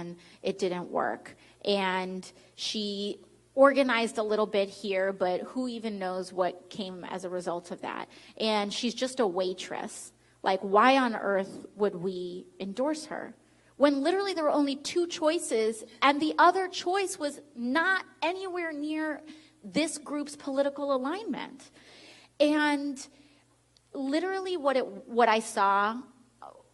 and it didn't work. And she organized a little bit here, but who even knows what came as a result of that. And she's just a waitress. Like, why on earth would we endorse her? When literally there were only two choices, and the other choice was not anywhere near this group's political alignment. And literally what I saw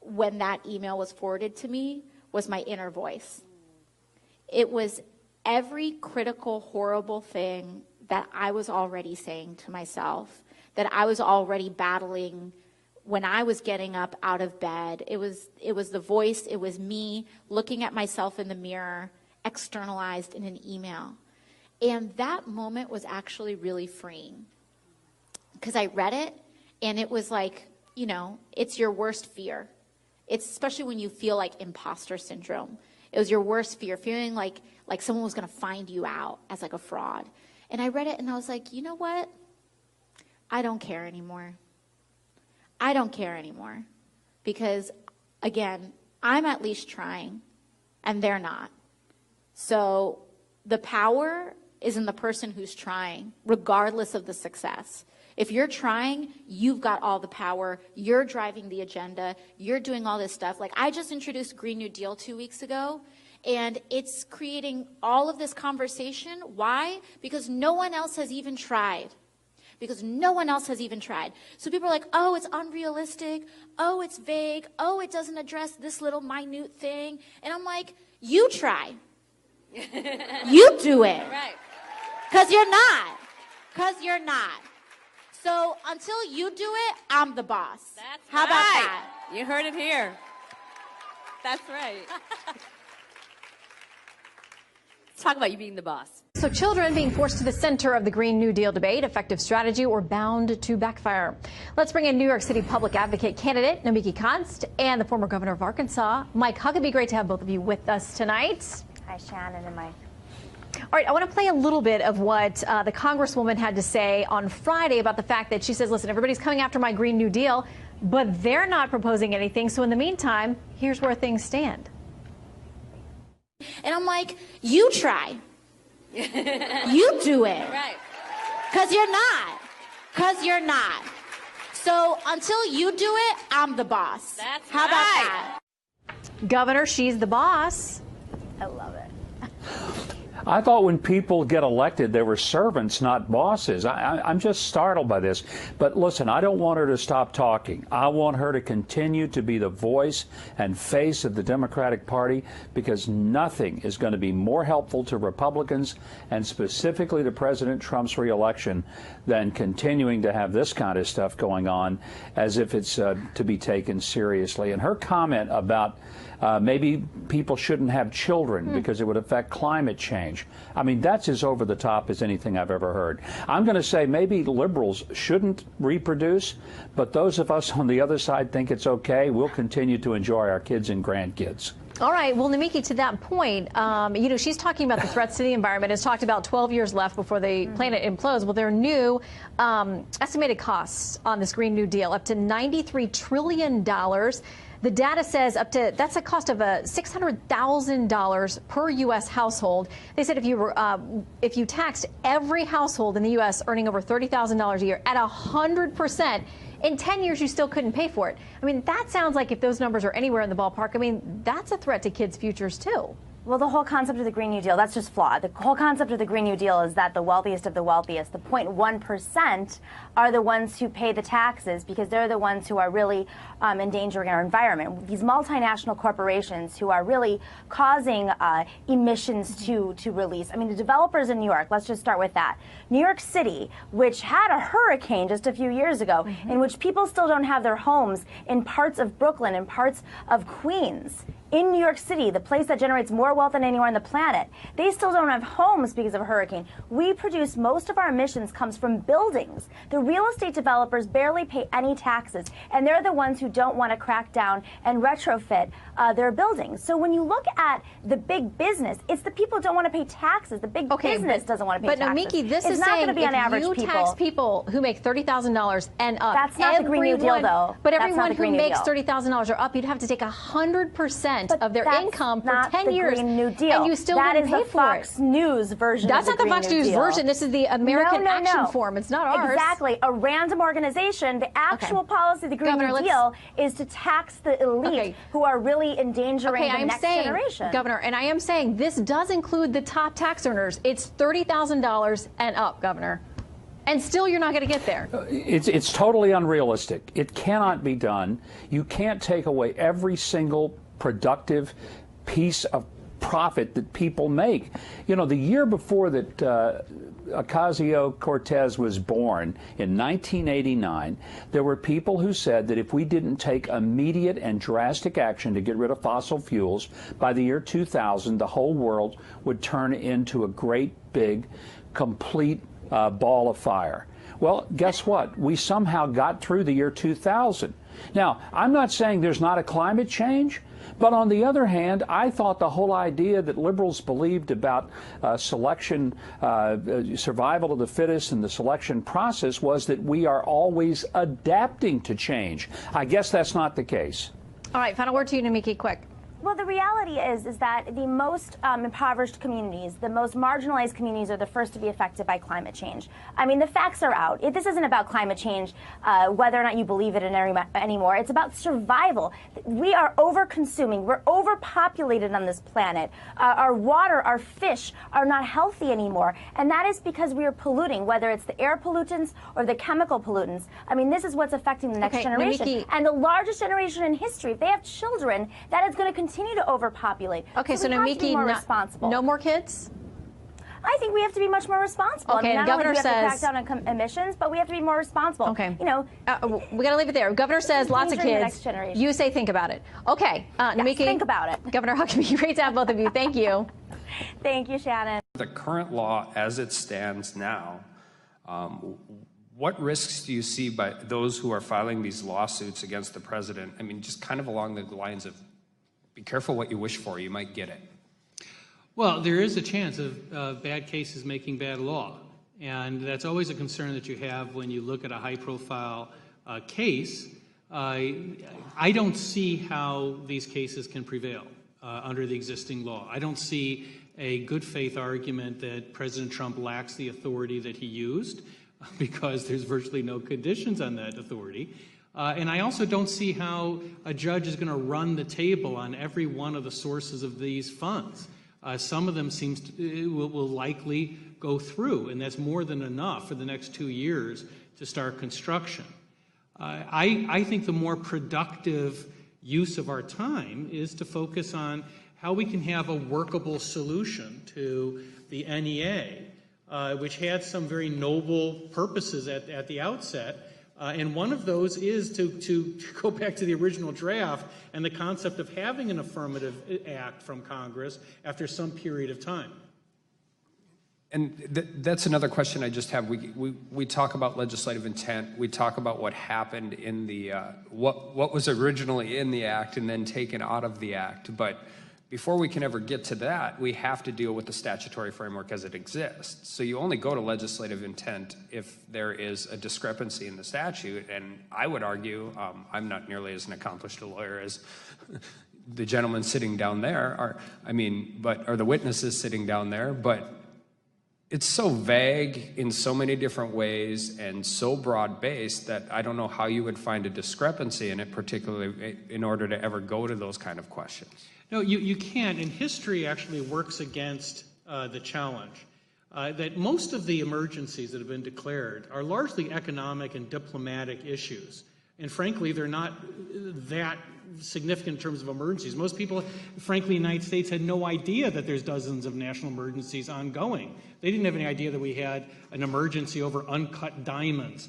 when that email was forwarded to me was my inner voice. It was every critical, horrible thing that I was already saying to myself, that I was already battling when I was getting up out of bed. It was the voice, it was me looking at myself in the mirror, externalized in an email. And that moment was actually really freeing, because I read it and it was like, you know, it's your worst fear. It's especially when you feel like imposter syndrome. It was your worst fear, feeling like someone was going to find you out as like a fraud. And I read it and I was like, you know what? I don't care anymore. I don't care anymore. Because, again, I'm at least trying, and they're not. So the power is in the person who's trying, regardless of the success. If you're trying, you've got all the power. You're driving the agenda. You're doing all this stuff. Like, I just introduced Green New Deal 2 weeks ago, and it's creating all of this conversation. Why? Because no one else has even tried. Because no one else has even tried. So people are like, oh, it's unrealistic. Oh, it's vague. Oh, it doesn't address this little minute thing. And I'm like, you try. You do it. Right. Because you're not. Because you're not. So until you do it, I'm the boss. That's How right. about that? You heard it here. That's right. Let's talk about you being the boss. So children being forced to the center of the Green New Deal debate, effective strategy or bound to backfire. Let's bring in New York City public advocate candidate Nomiki Konst and the former governor of Arkansas, Mike Huckabee. Great to have both of you with us tonight. Hi, Shannon and Mike. All right, I want to play a little bit of what the Congresswoman had to say on Friday about the fact that she says, listen, everybody's coming after my Green New Deal, but they're not proposing anything. So in the meantime, here's where things stand. And I'm like, you try. You do it. Right. Because you're not. Because you're not. So until you do it, I'm the boss. That's How about right. that? Governor, she's the boss. I love it. I thought when people get elected, they were servants, not bosses. I'm just startled by this. But listen, I don't want her to stop talking. I want her to continue to be the voice and face of the Democratic Party, because nothing is going to be more helpful to Republicans and specifically to President Trump's reelection than continuing to have this kind of stuff going on as if it's to be taken seriously. And her comment about maybe people shouldn't have children because it would affect climate change. I mean, that's as over the top as anything I've ever heard. I'm going to say maybe liberals shouldn't reproduce, but those of us on the other side think it's okay. We'll continue to enjoy our kids and grandkids. All right. Well, Nomiki, to that point, you know, she's talking about the threats to the environment. Has talked about 12 years left before the planet implodes. Well, there are new estimated costs on this Green New Deal, up to $93 trillion. The data says that's a cost of $600,000 per U.S. household. They said if you taxed every household in the U.S. earning over $30,000 a year at 100%, in 10 years you still couldn't pay for it. I mean, that sounds like, if those numbers are anywhere in the ballpark, I mean, that's a threat to kids' futures too. Well, the whole concept of the Green New Deal, that's just flawed. The whole concept of the Green New Deal is that the wealthiest of the wealthiest, the 0.1%, are the ones who pay the taxes, because they're the ones who are really endangering our environment. These multinational corporations who are really causing emissions to release. I mean, the developers in New York, let's just start with that. New York City, which had a hurricane just a few years ago, in which people still don't have their homes in parts of Brooklyn and parts of Queens. In New York City, the place that generates more wealth than anywhere on the planet, they still don't have homes because of a hurricane. We produce, most of our emissions comes from buildings. The real estate developers barely pay any taxes, and they're the ones who don't want to crack down and retrofit their buildings. So when you look at the big business, it's the people who don't want to pay taxes. The big business doesn't want to pay taxes. But Nomiki, this it's is not saying going to be on average you people. tax people who make $30,000 and up. That's not the Green New Deal, though. But That's everyone not the who Green New makes Deal. $30,000 or up, you'd have to take 100% 10% of their income for 10 years. Green New Deal. And you still that didn't is pay the for Fox it. News version That's of the not the Fox Green New News Deal. version. This is the American Action Form. It's not ours. Exactly. A random organization. The actual policy of the Green New Deal is to tax the elite who are really endangering the next generation. Governor, and I am saying this does include the top tax earners. It's $30,000 and up, Governor. And still you're not going to get there. It's totally unrealistic. It cannot be done. You can't take away every single productive piece of profit that people make. You know, the year before that Ocasio-Cortez was born, in 1989, there were people who said that if we didn't take immediate and drastic action to get rid of fossil fuels, by the year 2000, the whole world would turn into a great, big, complete ball of fire. Well, guess what? We somehow got through the year 2000. Now, I'm not saying there's not a climate change, but on the other hand, I thought the whole idea that liberals believed about selection, survival of the fittest and the selection process was that we are always adapting to change. I guess that's not the case. All right, final word to you, Namiki, quick. Well, the reality is that the most impoverished communities, the most marginalized communities are the first to be affected by climate change. I mean, the facts are out. This isn't about climate change, whether or not you believe it anymore. It's about survival. We are over-consuming. We're overpopulated on this planet. Our water, our fish are not healthy anymore. And that is because we are polluting, whether it's the air pollutants or the chemical pollutants. I mean, this is what's affecting the next generation. Namiki. And the largest generation in history, if they have children, that is going to continue to overpopulate. Okay, so we have to be more responsible. No more kids? I think we have to be much more responsible. Okay, I mean, and not only Governor do we have says to crack down on emissions, but we have to be more responsible. Okay. You know, we got to leave it there. Governor says lots of endangering the kids. next generation. You say think about it. Okay, Namiki. think about it. Governor Huckabee, great to have both of you. Thank you. Thank you, Shannon. The current law as it stands now, what risks do you see by those who are filing these lawsuits against the president? I mean, just kind of along the lines of, be careful what you wish for, you might get it. Well, there is a chance of bad cases making bad law. And that's always a concern that you have when you look at a high-profile case. I don't see how these cases can prevail under the existing law. I don't see a good faith argument that President Trump lacks the authority that he used because there's virtually no conditions on that authority. And I also don't see how a judge is going to run the table on every one of the sources of these funds. Some of them will likely go through, and that's more than enough for the next 2 years to start construction. I think the more productive use of our time is to focus on how we can have a workable solution to the NEA, which had some very noble purposes at the outset. And one of those is to go back to the original draft and the concept of having an affirmative act from Congress after some period of time. And that's another question I just have. We talk about legislative intent. We talk about what happened in the, what was originally in the act and then taken out of the act. But before we can ever get to that, we have to deal with the statutory framework as it exists. So you only go to legislative intent if there is a discrepancy in the statute. And I would argue, I'm not nearly as an accomplished a lawyer as the gentleman sitting down there, or the witnesses sitting down there, but it's so vague in so many different ways and so broad-based that I don't know how you would find a discrepancy in it, particularly in order to ever go to those kind of questions. No, you can't, and history actually works against the challenge. That most of the emergencies that have been declared are largely economic and diplomatic issues. And frankly, they're not that significant in terms of emergencies. Most people, frankly, in the United States had no idea that there's dozens of national emergencies ongoing. They didn't have any idea that we had an emergency over uncut diamonds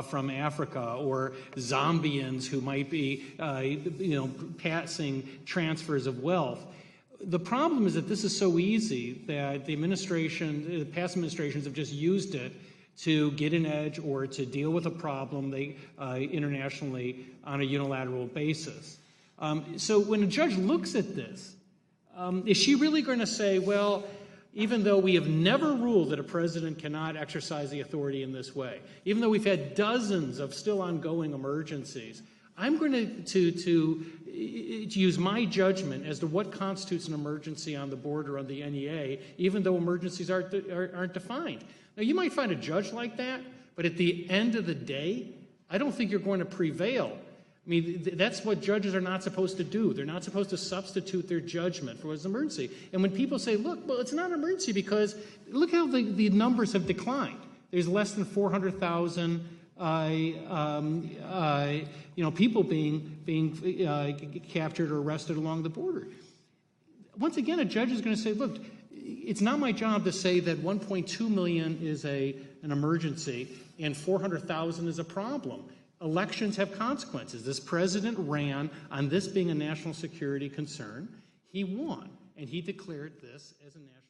from Africa, or Zambians who might be, passing transfers of wealth. The problem is that this is so easy that the past administrations have just used it to get an edge or to deal with a problem internationally on a unilateral basis. So when a judge looks at this, is she really going to say, well, even though we have never ruled that a president cannot exercise the authority in this way, even though we've had dozens of still ongoing emergencies, I'm going to use my judgment as to what constitutes an emergency on the border on the NEA, even though emergencies aren't defined. Now, you might find a judge like that, but at the end of the day, I don't think you're going to prevail. I mean, that's what judges are not supposed to do. They're not supposed to substitute their judgment for what's an emergency. And when people say, look, well, it's not an emergency because look how the numbers have declined. There's less than 400,000 people being captured or arrested along the border. Once again, a judge is going to say, look, it's not my job to say that 1.2 million is an emergency and 400,000 is a problem. Elections have consequences. This president ran on this being a national security concern. He won, and he declared this as a national